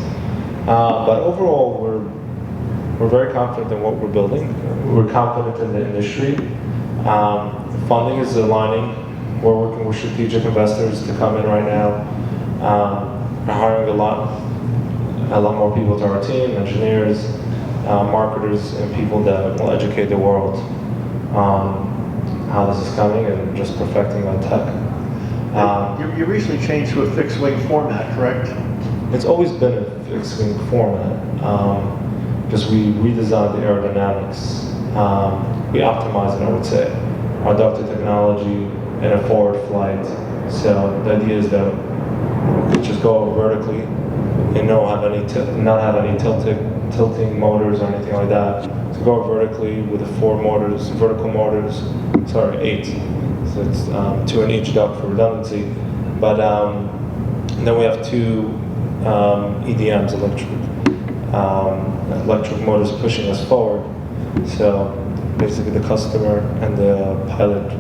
But overall, we're very confident in what we're building. We're confident in the industry. Funding is aligning. We're working with strategic investors to come in right now. We're hiring a lot more people to our team, engineers, marketers, and people that will educate the world on how this is coming and just perfecting our tech. You recently changed to a fixed wing format, correct? It's always been a fixed wing format. Just we redesigned the aerodynamics. We optimized it, I would say. Our ducted technology in a forward flight. So the idea is that we could just go vertically and not have any tilting motors or anything like that. To go vertically with the 4 motors, vertical motors, 8. So it's 2 in each duct for redundancy. But then we have 2 EDMs, electric motors pushing us forward. So basically the customer and the pilot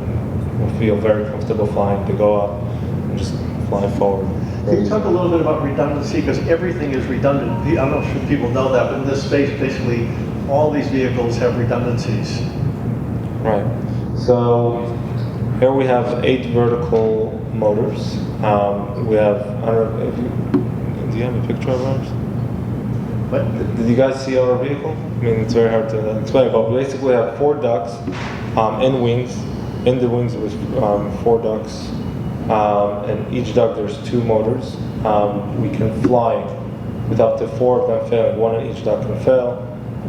will feel very comfortable flying to go up and just fly forward. Can you talk a little bit about redundancy? Because everything is redundant. I don't know if people know that, but in this space, basically, all these vehicles have redundancies. Right. So here we have 8 vertical motors. We have, I don't know, do you have a picture of ours? What? Did you guys see our vehicle? I mean, it's very hard to explain, but basically we have 4 ducts in wings. In the wings, it was 4 ducts. And each duct, there's 2 motors. We can fly with up to 4 of them failing. 1 in each duct can fail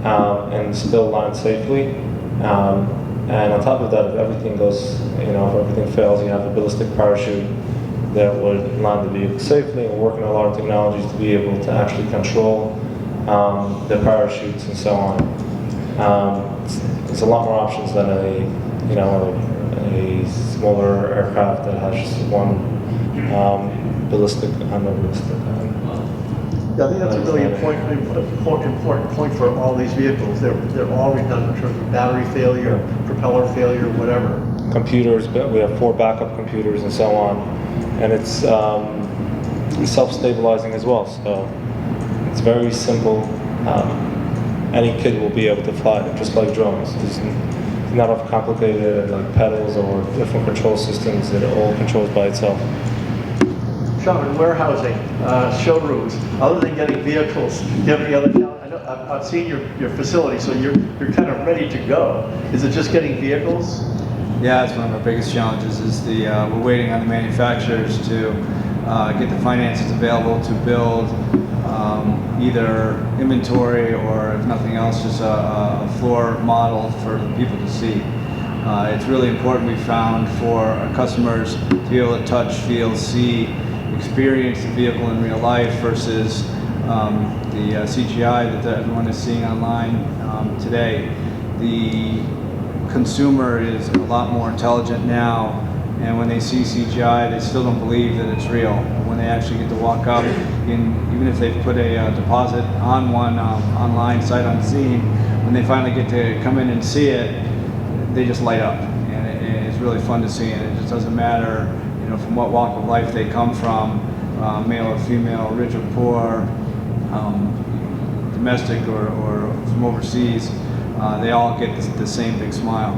and still land safely. And on top of that, if everything goes, if everything fails, you have a ballistic parachute that would land the vehicle safely. And we're working on a lot of technologies to be able to actually control the parachutes and so on. It's a lot more options than a smaller aircraft that has just one ballistic and no ballistic. Yeah, I think that's a really important point for all these vehicles. They're all redundant in terms of battery failure, propeller failure, whatever. Computers, we have 4 backup computers and so on, and it's self-stabilizing as well. So it's very simple. Any kid will be able to fly it, just like drones. It's not of complicated like pedals or different control systems. It all controls by itself. Sean, warehousing, showrooms, other than getting vehicles, do you have any other challenge? I know I've seen your facility, so you're kind of ready to go. Is it just getting vehicles? Yeah, it's one of our biggest challenges is we're waiting on the manufacturers to get the finances available to build either inventory or, if nothing else, just a floor model for people to see. It's really important, we found, for our customers to be able to touch, feel, see, experience the vehicle in real life versus the CGI that everyone is seeing online today. The consumer is a lot more intelligent now, and when they see CGI, they still don't believe that it's real. When they actually get to walk up, even if they've put a deposit on one online sight unseen, when they finally get to come in and see it, they just light up, and it's really fun to see. And it just doesn't matter, from what walk of life they come from, male or female, rich or poor, domestic or from overseas. They all get the same big smile.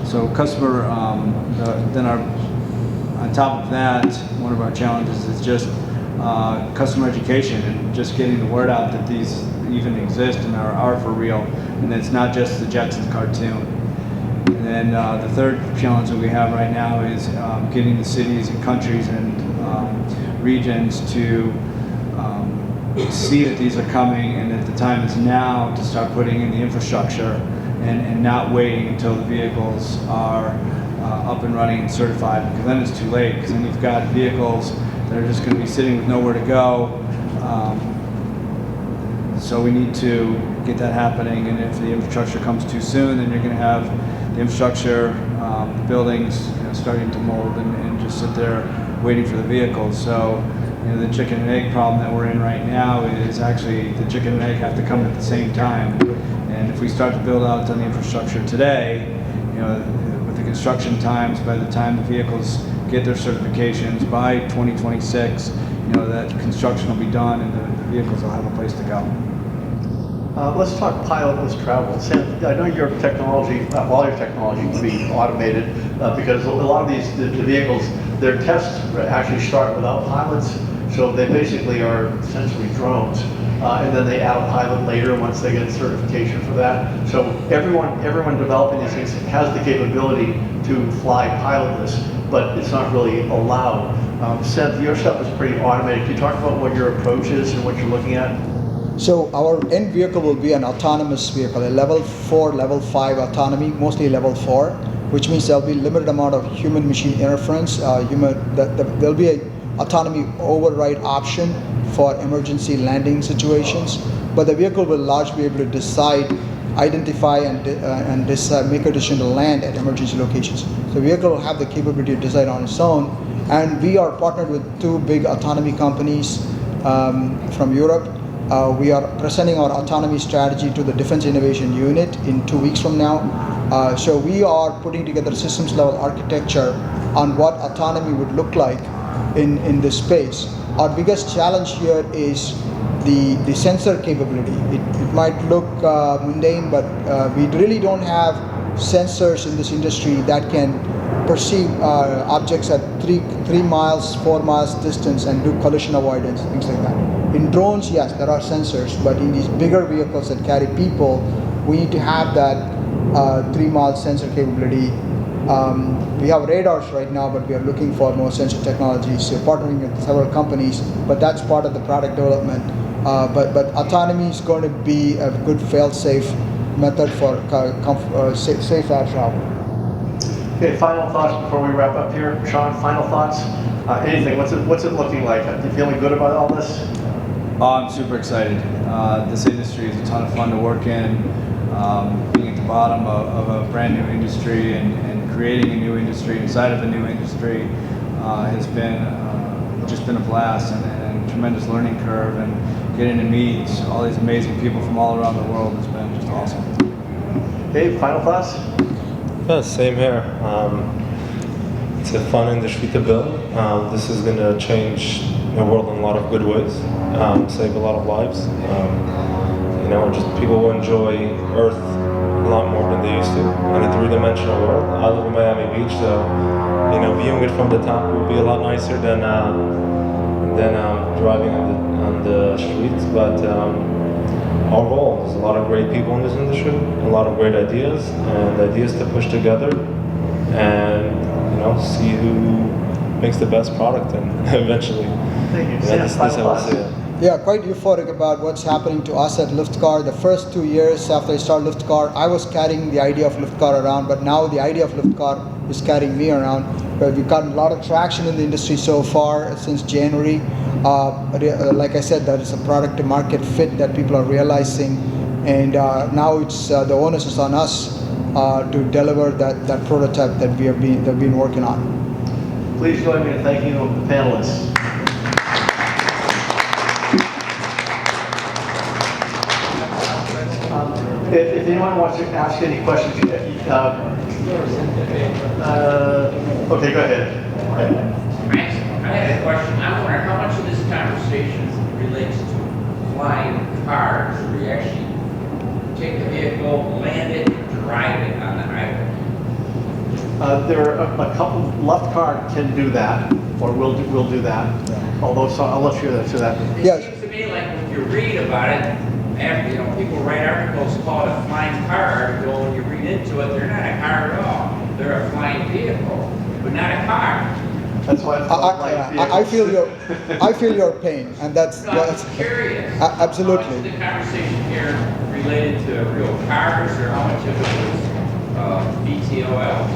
So customer, then on top of that, one of our challenges is just customer education and just getting the word out that these even exist and are for real, and it's not just the Jetsons cartoon. And then the third challenge that we have right now is getting the cities and countries and regions to see that these are coming and that the time is now to start putting in the infrastructure and not waiting until the vehicles are up and running and certified, because then it's too late, because then you've got vehicles that are just going to be sitting with nowhere to go. So we need to get that happening, and if the infrastructure comes too soon, then you're going to have the infrastructure, the buildings starting to mold and just sit there waiting for the vehicles. So the chicken and egg problem that we're in right now is actually the chicken and egg have to come at the same time. And if we start to build out on the infrastructure today, with the construction times, by the time the vehicles get their certifications by 2026, that construction will be done and the vehicles will have a place to go. Let's talk pilotless travel. Santh, I know your technology, all your technology can be automated because a lot of these the vehicles, their tests actually start without pilots, so they basically are essentially drones, and then they add a pilot later once they get certification for that. So everyone developing these things has the capability to fly pilotless, but it's not really allowed. Santh, your stuff is pretty automated. Can you talk about what your approach is and what you're looking at? So our end vehicle will be an autonomous vehicle, a level 4, level 5 autonomy, mostly level 4, which means there'll be limited amount of human-machine interference. There'll be an autonomy override option for emergency landing situations, but the vehicle will largely be able to decide, identify, and decide, make a decision to land at emergency locations. So the vehicle will have the capability to decide on its own And we are partnered with two big autonomy companies from Europe. We are presenting our autonomy strategy to the Defense Innovation Unit in 2 weeks from now. So we are putting together systems level architecture on what autonomy would look like in this space. Our biggest challenge here is the sensor capability. It might look mundane, but we really don't have sensors in this industry that can perceive objects at 3 miles, 4 miles distance and do collision avoidance, things like that. In drones, yes, there are sensors, but in these bigger vehicles that carry people, we need to have that 3-mile sensor capability. We have radars right now, but we are looking for more sensor technologies. We're partnering with several companies, but that's part of the product development. But autonomy is going to be a good fail-safe method for safe air travel. Okay, final thoughts before we wrap up here. Sean, final thoughts? Anything, what's it looking like? Are you feeling good about all this? Oh, I'm super excited. This industry is a ton of fun to work in. Being at the bottom of a brand new industry and creating a new industry inside of a new industry has been just been a blast and a tremendous learning curve, and getting to meet all these amazing people from all around the world has been just awesome. Dave, final thoughts? Yeah, same here. It's a fun industry to build. This is going to change the world in a lot of good ways, save a lot of lives. Just people will enjoy Earth a lot more than they used to in a three-dimensional world. I live in Miami Beach, so viewing it from the top will be a lot nicer than driving on the streets. But our goal is a lot of great people in this industry, a lot of great ideas, and ideas to push together, and see who makes the best product, and eventually. Thank you. This is how I see it. Yeah, quite euphoric about what's happening to us at Liftcar. The first 2 years after I started Liftcar, I was carrying the idea of Liftcar around, but now the idea of Liftcar is carrying me around. But we've gotten a lot of traction in the industry so far since January. Like I said, that is a product to market fit that people are realizing, and now it's the onus is on us to deliver that prototype that they've been working on. Please join me in thanking the panelists. If anyone wants to ask any questions, okay, go ahead. I had a question. I wonder how much of this conversation relates to flying cars, where you actually take the vehicle, land it, drive it on the highway. There are a couple. Liftcar can do that, or will do that. Although, so I'll let you answer that. It seems to me like if you read about it, after, people write articles called a flying car article, and you read into it, they're not a car at all. They're a flying vehicle, but not a car. That's why I feel your pain, and that's I'm curious. Absolutely. How much of the conversation here related to real cars, or how much of it was VTOL?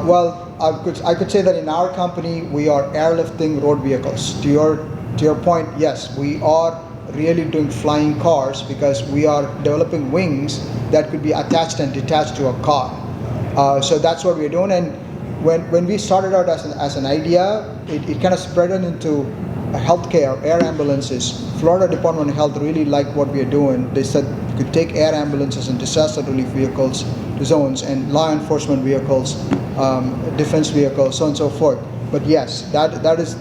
Well, I could say that in our company we are airlifting road vehicles. To your point, yes, we are really doing flying cars because we are developing wings that could be attached and detached to a car. So that's what we're doing. And when we started out as an idea, it kind of spread into healthcare, air ambulances. Florida Department of Health really liked what we are doing. They said we could take air ambulances and disaster relief vehicles to zones, and law enforcement vehicles, defense vehicles, so on and so forth. But yes, that is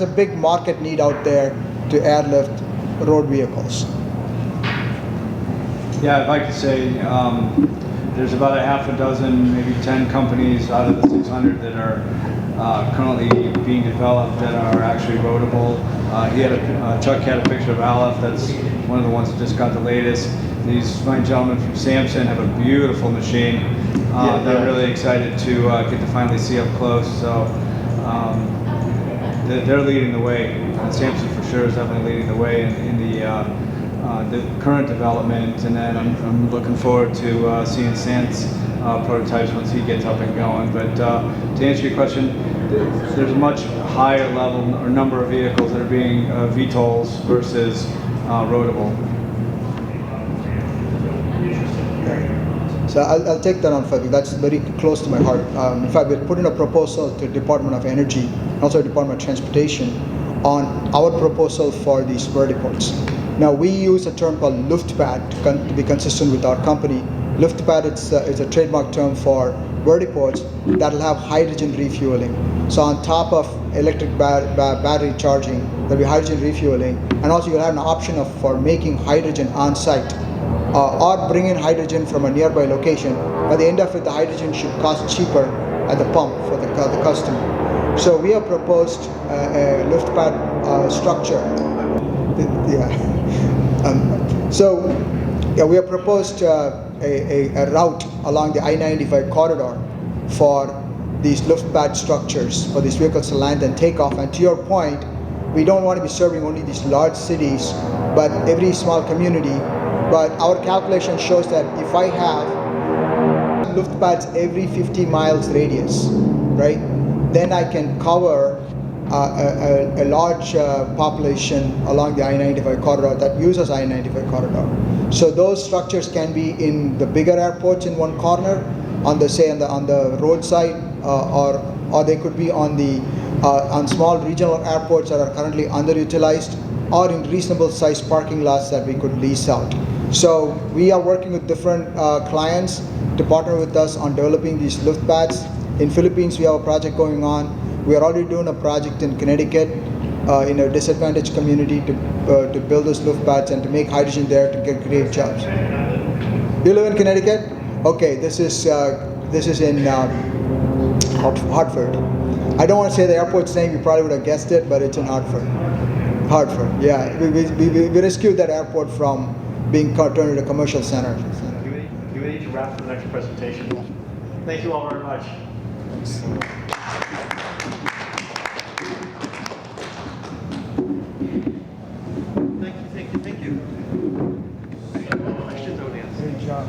a big market need out there to airlift road vehicles. Yeah, I'd like to say there's about a half a dozen, maybe 10 companies out of the 600 that are currently being developed that are actually roadable. Chuck had a picture of Aleph. That's one of the ones that just got the latest. These fine gentlemen from Samson have a beautiful machine that I'm really excited to get to finally see up close. So they're leading the way. Samson for sure is definitely leading the way in the current development, and then I'm looking forward to seeing Santh's prototypes once he gets up and going. But to answer your question, there's a much higher level or number of vehicles that are being VTOLs versus roadable. So I'll take that on further. That's very close to my heart. In fact, we're putting a proposal to Department of Energy, also Department of Transportation, on our proposal for these vertiports. Now we use a term called Luftpad to be consistent with our company. Luftpad is a trademark term for vertiports that will have hydrogen refueling. So on top of electric battery charging, there'll be hydrogen refueling, and also you'll have an option for making hydrogen on site. Or bring in hydrogen from a nearby location. By the end of it, the hydrogen should cost cheaper at the pump for the customer. So we have proposed a Luftpad structure. Yeah. We have proposed a route along the I-95 corridor for these Luftpad structures for these vehicles to land and take off. And to your point, we don't want to be serving only these large cities, but every small community. But our calculation shows that if I have Luftpads every 50 miles radius, right, then I can cover a large population along the I-95 corridor that uses I-95 corridor. So those structures can be in the bigger airports in one corner, on the roadside, or they could be on small regional airports that are currently underutilized, or in reasonable sized parking lots that we could lease out. So we are working with different clients to partner with us on developing these Luftpads. In Philippines, we have a project going on. We are already doing a project in Connecticut in a disadvantaged community to build those Luftpads and to make hydrogen there to create jobs. You live in Connecticut? Okay, this is in Hartford. I don't want to say the airport's name. You probably would have guessed it, but it's in Hartford. Hartford, yeah. We rescued that airport from being turned into a commercial center. You need to wrap for the next presentation. Thank you all very much. Thank you. Questions, audience? Great job.